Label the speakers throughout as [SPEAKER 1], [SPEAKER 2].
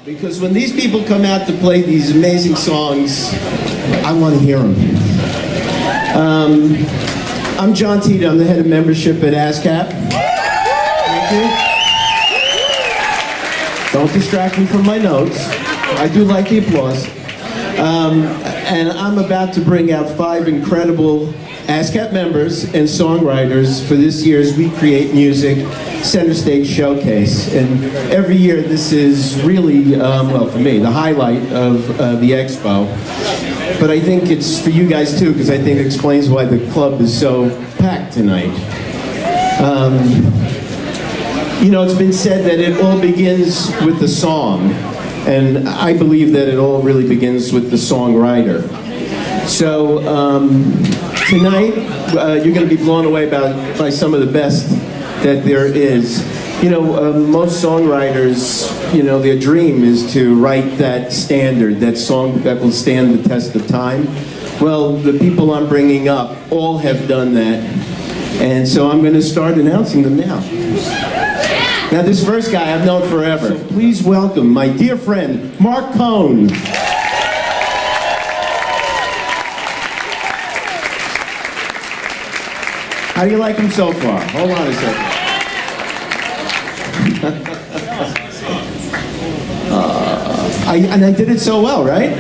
[SPEAKER 1] Because when these people come out to play these amazing songs, I want to hear them. I'm John Titta. I'm the head of membership at Ascap. Thank you. Don't distract me from my notes. I do like the applause. And I'm about to bring out 5 incredible Ascap members and songwriters for this year's We Create Music Center Stage Showcase. And every year this is really, well, for me, the highlight of the Expo. But I think it's for you guys too, because I think it explains why the club is so packed tonight. You know, it's been said that it all begins with the song. And I believe that it all really begins with the songwriter. So tonight, you're going to be blown away by some of the best that there is. You know, most songwriters, you know, their dream is to write that standard, that song that will stand the test of time. Well, the people I'm bringing up all have done that. And so I'm going to start announcing them now. Now, this first guy I've known forever. So please welcome my dear friend, Mark Cohn. How do you like him so far? Hold on a second. And I did it so well, right?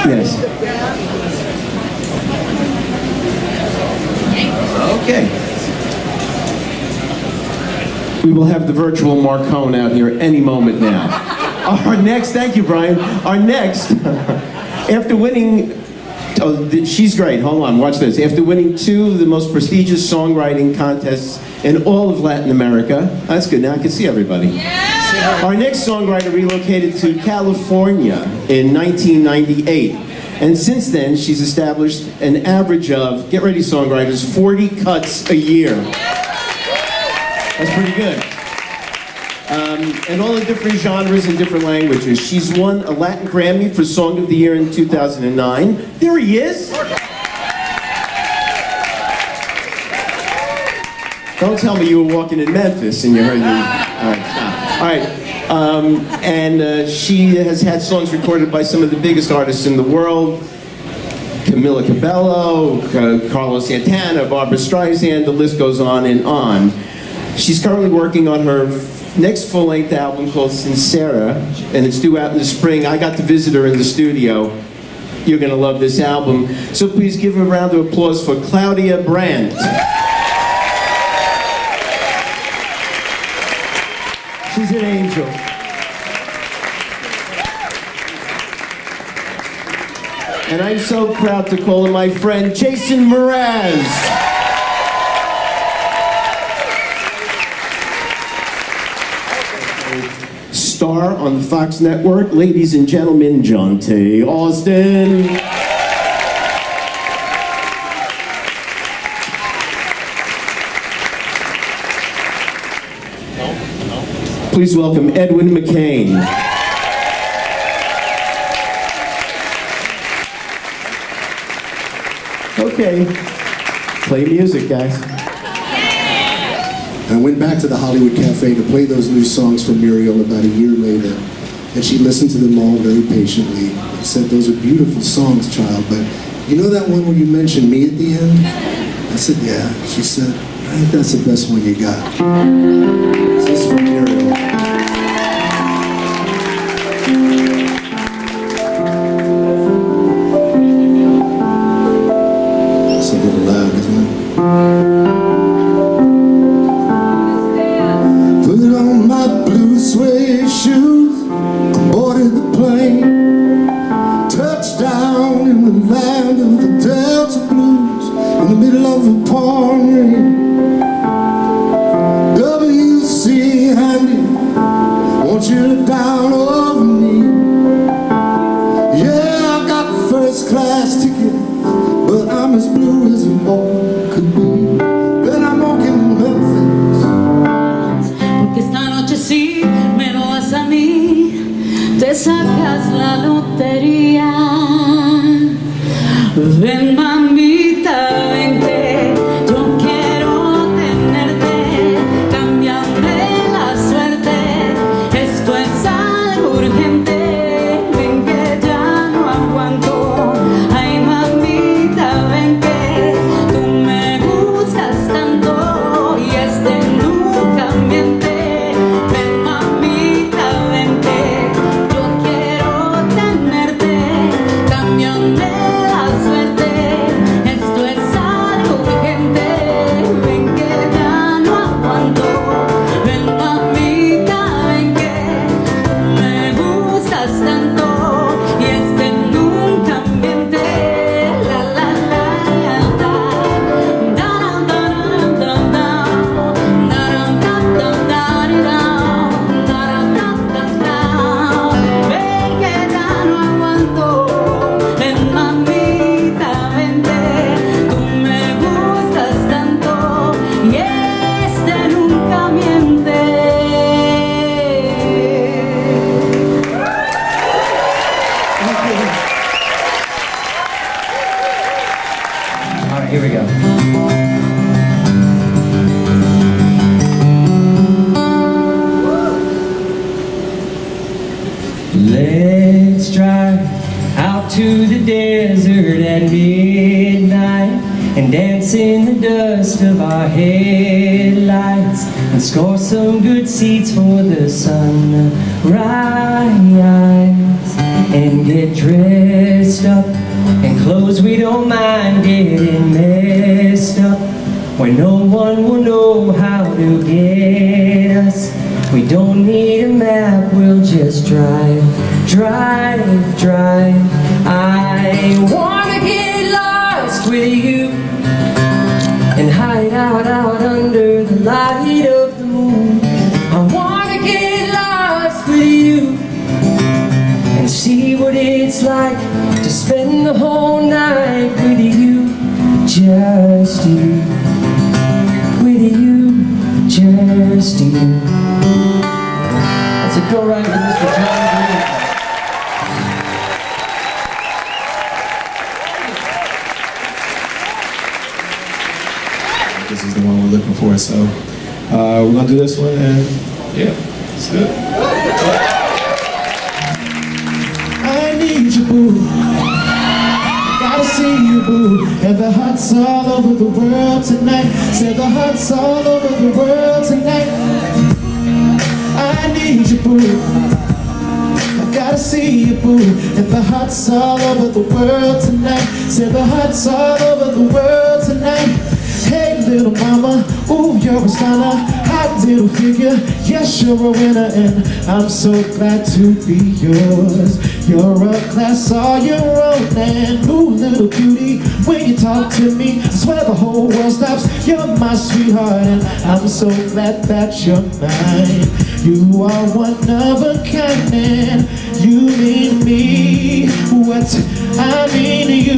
[SPEAKER 1] Yes. Okay. We will have the virtual Mark Cohn out here any moment now. Our next, thank you, Brian. Our next, after winning, oh, she's great, hold on, watch this. After winning 2 of the most prestigious songwriting contests in all of Latin America, that's good, now I can see everybody. Yeah. Our next songwriter relocated to California in 1998. And since then, she's established an average of, get ready songwriters, 40 cuts a year. That's pretty good. And all the different genres and different languages. She's won a Latin Grammy for Song of the Year in 2009. There he is. Don't tell me you were walking in Memphis and you heard me. All right, stop. All right. And she has had songs recorded by some of the biggest artists in the world. Camila Cabello, Carlos Santana, Barbra Streisand, the list goes on and on. She's currently working on her next full-length album called Sincera, and it's due out in the spring. I got to visit her in the studio. You're going to love this album. So please give a round of applause for Claudia Brandt. She's an angel. And I'm so proud to call him my friend, Jason Mraz. Star on the Fox Network, ladies and gentlemen, John T. Austin. Please welcome Edwin McCain. Okay, play music, guys.
[SPEAKER 2] I went back to the Hollywood Cafe to play those new songs for Muriel about a year later, and she listened to them all very patiently and said, "Those are beautiful songs, child, but you know that one where you mentioned me at the end?" I said, "Yeah." She said, "I think that's the best one you got." This is for Muriel. It's a little loud, isn't it? Suede shoes, boarded the plane, touchdown in the land of the Delta Blues, in the middle of a pouring rain. WC Handy, won't you look down over me? Yeah, I got the first class ticket, but I'm as blue as a boy could be. Then I'm walking in Memphis.
[SPEAKER 3] Porque esta noche sí me lo das a mí, te sacas la lotería. Ven mamita, vente, yo quiero tenerte, cámbiame la suerte.
[SPEAKER 4] right, here we go. Let's drive out to the desert at midnight and dance in the dust of our headlights and score some good seats for the sunrise and get dressed up in clothes we don't mind getting messed up where no one will know how to get us. We don't need a map, we'll just drive, drive, drive. I wanna get lost with you and hide out under the light of the moon. I wanna get lost with you and see what it's like to spend the whole night with you, just you, with you, just you. That's a co-write for Mr. Jon Hammond.
[SPEAKER 5] This is the one we're looking for, so we're gonna do this one, and yeah, let's do it.
[SPEAKER 2] I need you, boo. Gotta see you, boo. And the hearts all over the world tonight. Said the hearts all over the world tonight. I need you, boo. I gotta see you, boo. And the hearts all over the world tonight. Said the hearts all over the world tonight. Hey, little mama, ooh, you're a stunner. Hot little figure, yes, you're a winner, and I'm so glad to be yours. You're a class all your own, and ooh, little beauty, when you talk to me, I swear the whole world stops. You're my sweetheart, and I'm so glad that you're mine. You are one of a kind, and you mean me what I mean to you.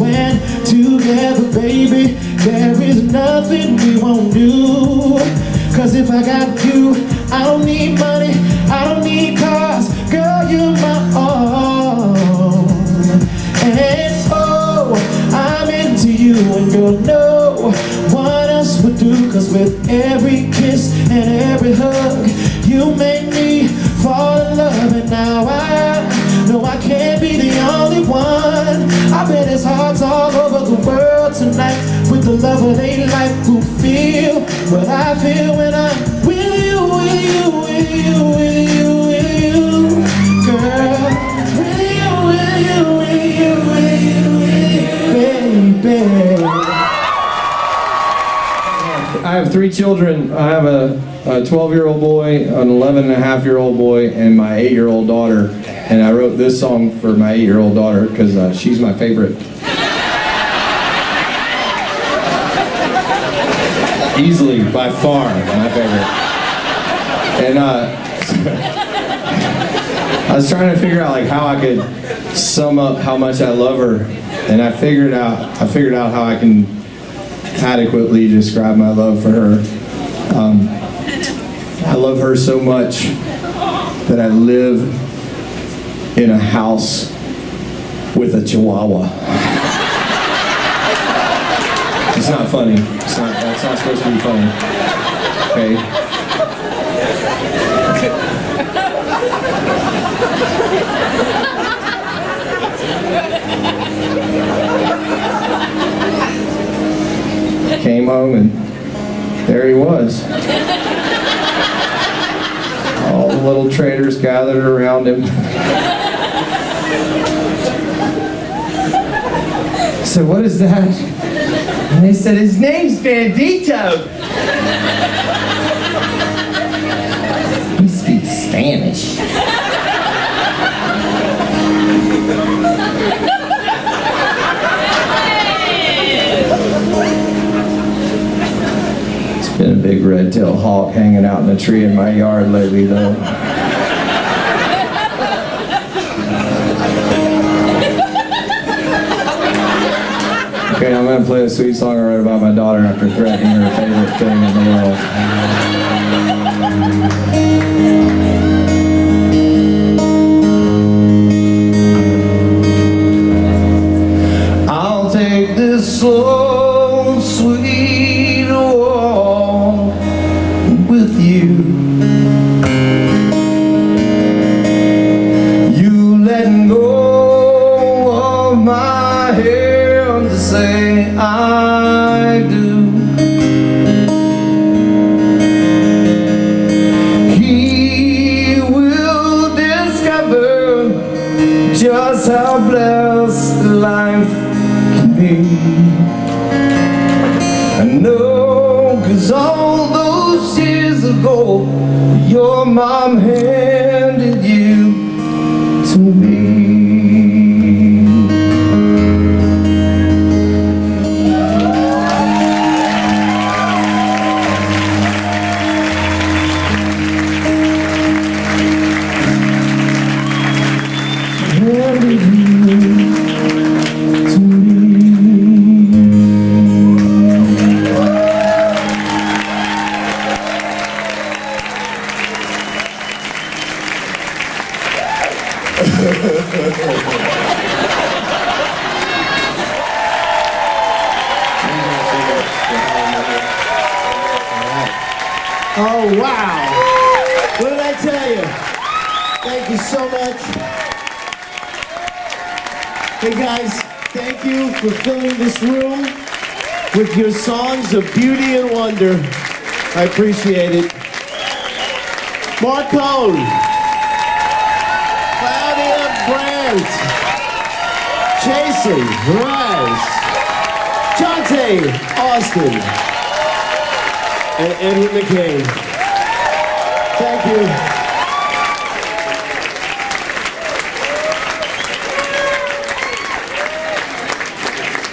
[SPEAKER 2] And together, baby, there is nothing we won't do. Cause if I got you, I don't need money, I don't need cars. Girl, you're my all. And oh, I'm into you, and you'll know what else would do. Cause with every kiss and every hug, you make me fall in love. And now I know I can't be the only one. I bet his heart's all over the world tonight with the love of their life who feel what I feel when I'm with you, with you, with you, with you, with you, girl. With you, with you, with you, with you, with you, baby.
[SPEAKER 4] I have 3 children. I have a 12-year-old boy, an 11-and-a-half-year-old boy, and my 8-year-old daughter. And I wrote this song for my 8-year-old daughter because she's my favorite. Easily, by far, my favorite. And I was trying to figure out like how I could sum up how much I love her, and I figured out how I can adequately describe my love for her. I love her so much that I live in a house with a chihuahua. It's not funny. That's not supposed to be funny. Okay? Came home and there he was. All the little traders gathered around him. So what is that? And they said, his name's Bandito. He speaks Spanish. It's been a big red-tailed hawk hanging out in a tree in my yard lately, though. Okay, I'm gonna play a sweet song I wrote about my daughter after threatening her favorite thing in the world. I'll take this
[SPEAKER 6] slow, sweet walk with you. You letting go of my hand to say I do. He will discover just how blessed life can be. I know, 'cause all those years ago your mom handed you to me.
[SPEAKER 1] Oh, wow. What did I tell you? Thank you so much. Hey, guys, thank you for filling this room with your songs of beauty and wonder. I appreciate it. Marcone, Claudia Brandt, Jason Raz, Jonte Austin, and Edward McCain. Thank you.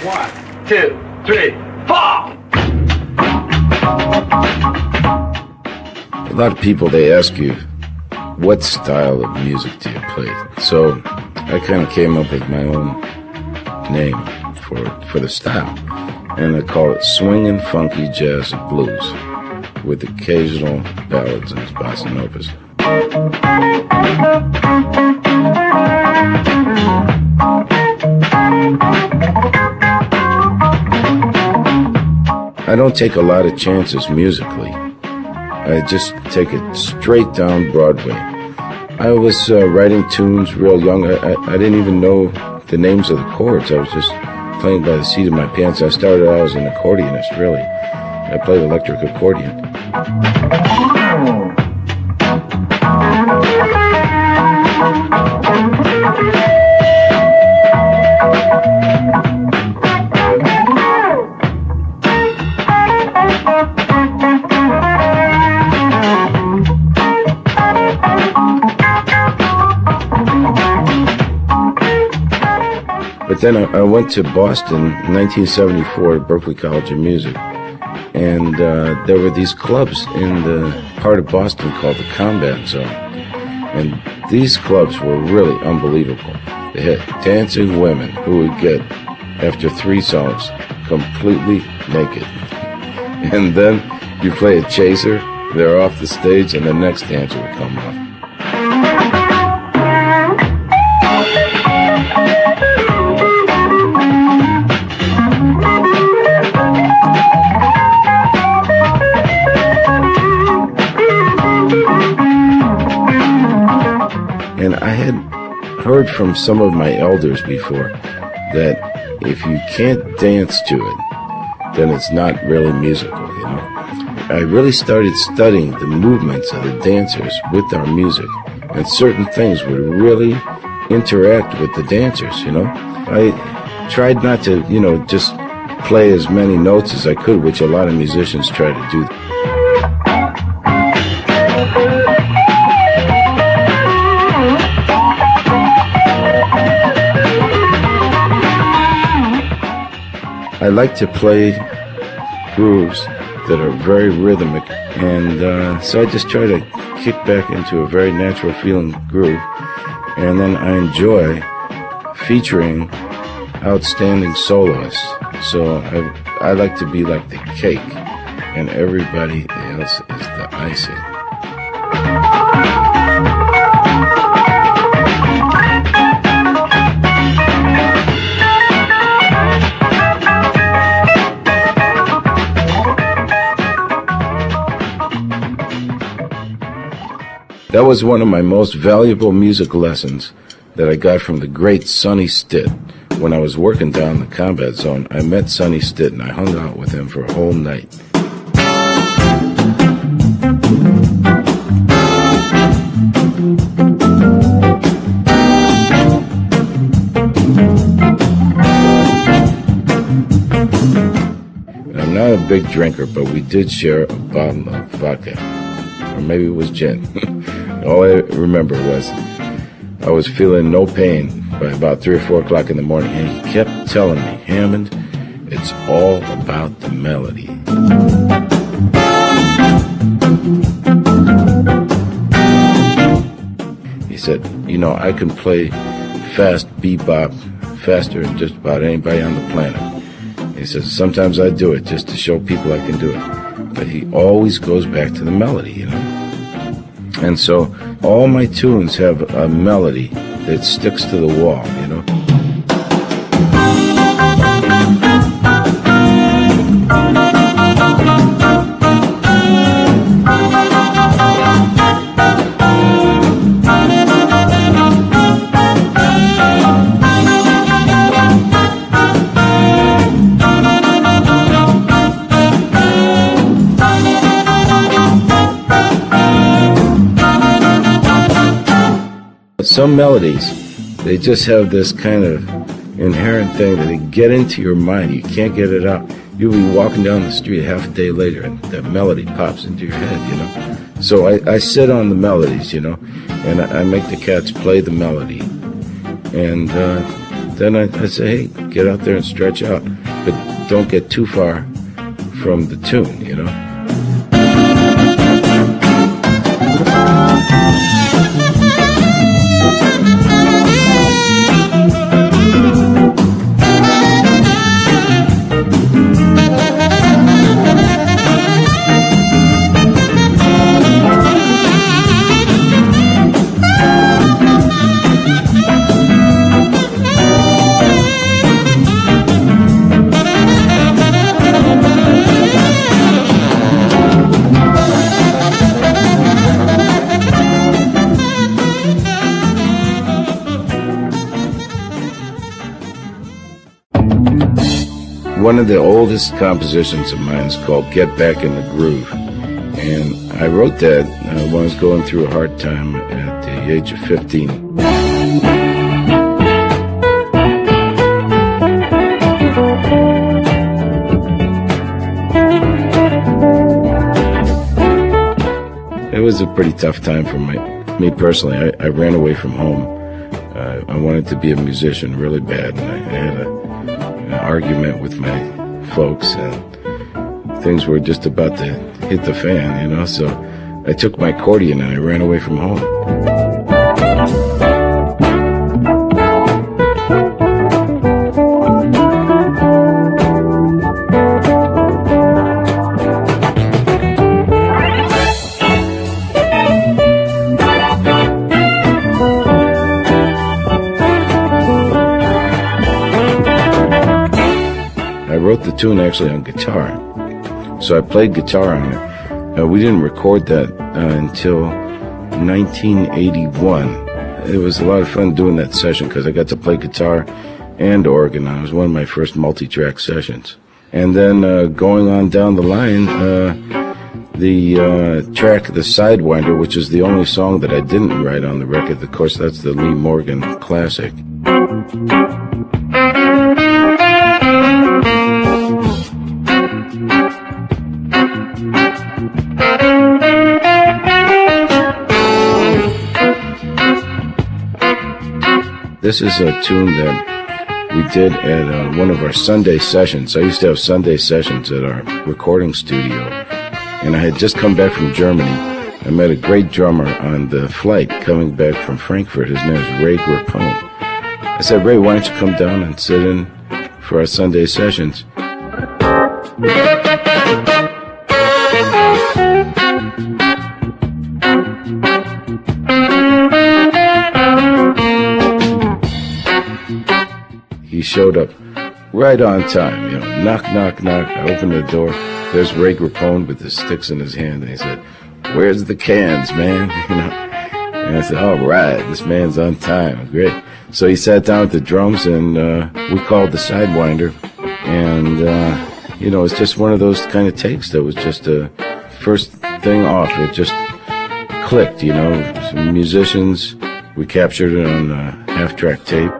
[SPEAKER 7] One, two, three, four!
[SPEAKER 8] A lot of people, they ask you, what style of music do you play? So I kind of came up with my own name for the style. And I call it swinging, funky jazz and blues, with occasional ballads and bossa novas. I don't take a lot of chances musically. I just take it straight down Broadway. I was writing tunes real young. I didn't even know the names of the chords. I was just playing by the seat of my pants. I started out as an accordionist, really. I played electric accordion. But then I went to Boston in 1974 at Berklee College of Music, and there were these clubs in the part of Boston called the Combat Zone, and these clubs were really unbelievable. They had dancing women who would get, after 3 songs, completely naked. And then you play a chaser, they're off the stage, and the next dancer would come off. And I had heard from some of my elders before that if you can't dance to it, then it's not really musical, you know. I really started studying the movements of the dancers with our music, and certain things would really interact with the dancers, you know. I tried not to, you know, just play as many notes as I could, which a lot of musicians try to do. I like to play grooves that are very rhythmic, and so I just try to kick back into a very natural feeling groove, and then I enjoy featuring outstanding soloists. So I like to be like the cake, and everybody else is the icing. That was one of my most valuable music lessons that I got from the great Sonny Stitt. When I was working down the combat zone, I met Sonny Stitt and I hung out with him for a whole night. I'm not a big drinker, but we did share a bottle of vodka. Or maybe it was gin. All I remember was I was feeling no pain by about 3 or 4 o'clock in the morning, and he kept telling me, Hammond, it's all about the melody. He said, you know, I can play fast bebop faster than just about anybody on the planet. He says, sometimes I do it just to show people I can do it. But he always goes back to the melody, you know. And so all my tunes have a melody that sticks to the wall, you know. Some melodies, they just have this kind of inherent thing that they get into your mind. You can't get it out. You'll be walking down the street half a day later and that melody pops into your head, you know. So I sit on the melodies, you know, and I make the cats play the melody. And then I say, hey, get out there and stretch out, but don't get too far from the tune, you know. One of the oldest compositions of mine is called Get Back in the Groove. And I wrote that when I was going through a hard time at the age of 15. It was a pretty tough time for me personally. I ran away from home. I wanted to be a musician really bad, and I had an argument with my folks, and things were just about to hit the fan, you know, so I took my accordion and I ran away from home. I wrote the tune actually on guitar, so I played guitar on it. We didn't record that until 1981. It was a lot of fun doing that session because I got to play guitar and organ. It was one of my first multi-track sessions. And then going on down the line, the track The Sidewinder, which is the only song that I didn't write on the record. Of course, that's the Lee Morgan classic. This is a tune that we did at one of our Sunday sessions. I used to have Sunday sessions at our recording studio, and I had just come back from Germany. I met a great drummer on the flight coming back from Frankfurt. His name is Ray Grappone. I said, Ray, why don't you come down and sit in for our Sunday sessions? He showed up right on time, you know, knock, knock, knock. I opened the door. There's Ray Grappone with the sticks in his hand, and he said, where's the cans, man? You know, And I said, all right, this man's on time. Great. So he sat down at the drums, and we called the Sidewinder. And, it's just one of those kind of takes that was just a first thing off. It just clicked, Some musicians, we captured it on half-track tape.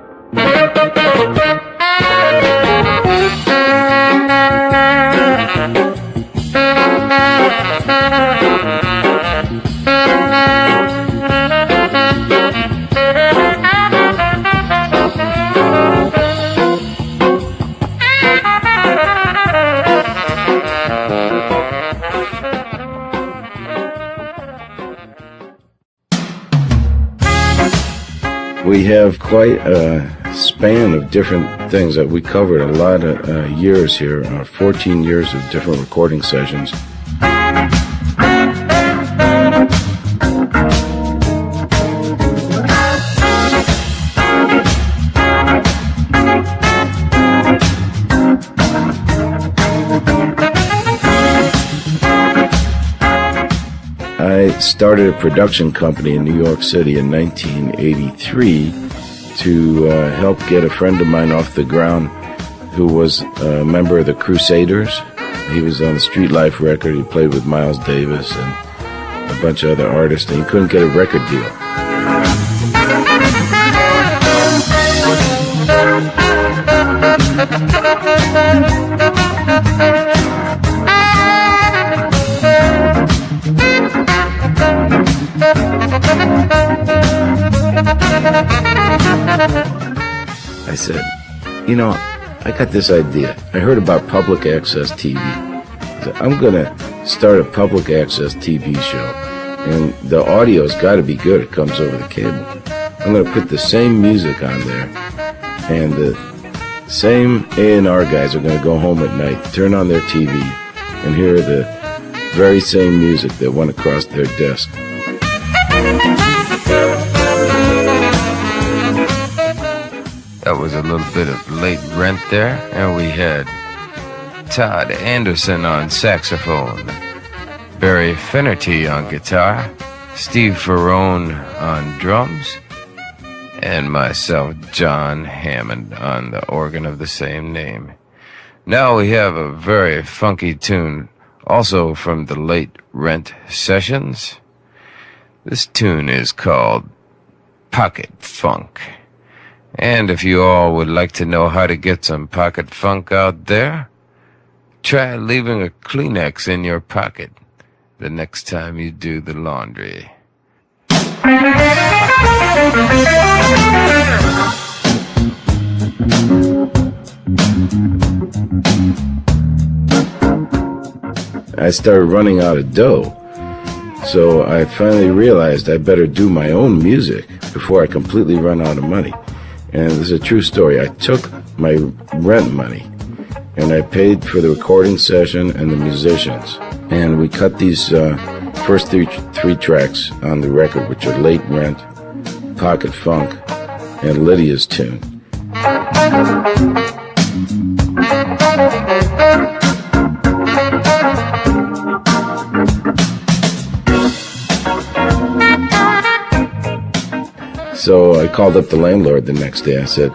[SPEAKER 8] We have quite a span of different things that we covered. A lot of years here, 14 years of different recording sessions. I started a production company in New York City in 1983 to help get a friend of mine off the ground who was a member of the Crusaders. He was on the Street Life record. He played with Miles Davis and a bunch of other artists, and he couldn't get a record deal. I said, I got this idea. I heard about public access TV. I said, I'm going to start a public access TV show. And the audio's got to be good. It comes over the cable. I'm going to put the same music on there. And the same A&R guys are going to go home at night, turn on their TV, and hear the very same music that went across their desk.
[SPEAKER 9] That was a little bit of late rent there, and we had Todd Anderson on saxophone, Barry Finnerty on guitar, Steve Ferrone on drums, and myself, Jon Hammond, on the organ of the same name. Now we have a very funky tune, also from the late rent sessions. This tune is called Pocket Funk. And if you all would like to know how to get some pocket funk out there, try leaving a Kleenex in your pocket the next time you do the laundry.
[SPEAKER 8] I started running out of dough. So I finally realized I better do my own music before I completely run out of money. And this is a true story. I took my rent money and I paid for the recording session and the musicians. And we cut these first three tracks on the record, which are Late Rent, Pocket Funk, and Lydia's Tune. So I called up the landlord the next day. I said,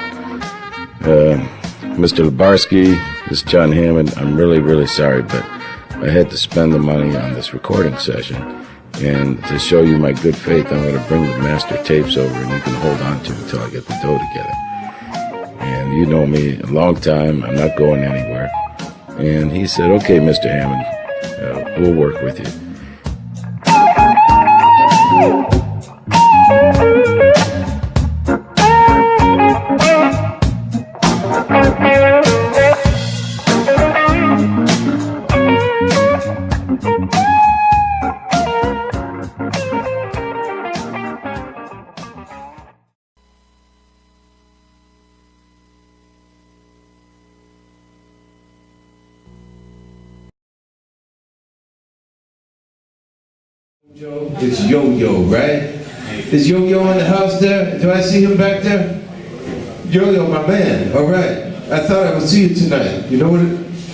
[SPEAKER 8] Mr. Lebarsky, this is Jon Hammond. I'm really, really sorry, but I had to spend the money on this recording session. And to show you my good faith, I'm going to bring the master tapes over and you can hold on to until I get the dough together. And you know me a long time. I'm not going anywhere. And he said, okay, Mr. Hammond, we'll work with you.
[SPEAKER 10] It's Yo-Yo, right? Is Yo-Yo in the house there? Do I see him back there? Yo-Yo, my man, all right. I thought I would see you tonight. You know what?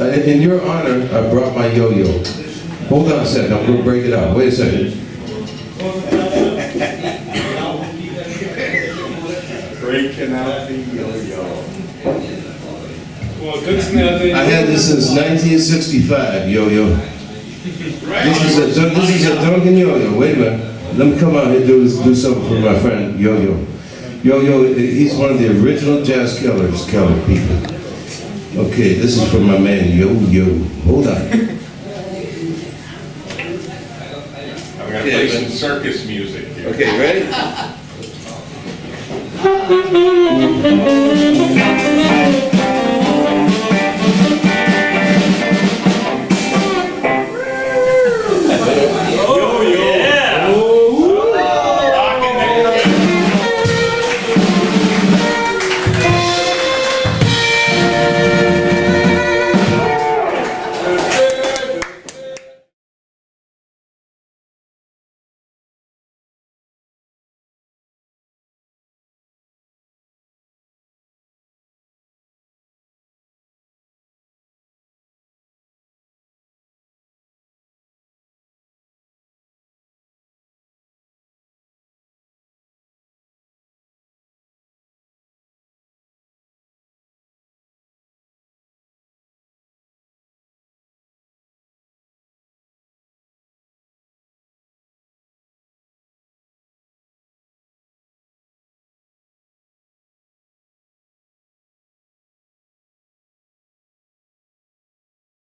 [SPEAKER 10] In your honor, I brought my yo-yo. Hold on a second, I'm gonna break it out. Wait a second.
[SPEAKER 11] Breaking out the yo-yo.
[SPEAKER 10] I had this since 1965, yo-yo. This is a Duncan yo-yo. Wait a minute. Let me come out here and do something for my friend Yo-Yo. Yo-Yo, he's one of the original jazz killers, people. Okay, this is for my man Yo-Yo. Hold on.
[SPEAKER 11] I'm gonna play some circus music here.
[SPEAKER 10] Okay, ready?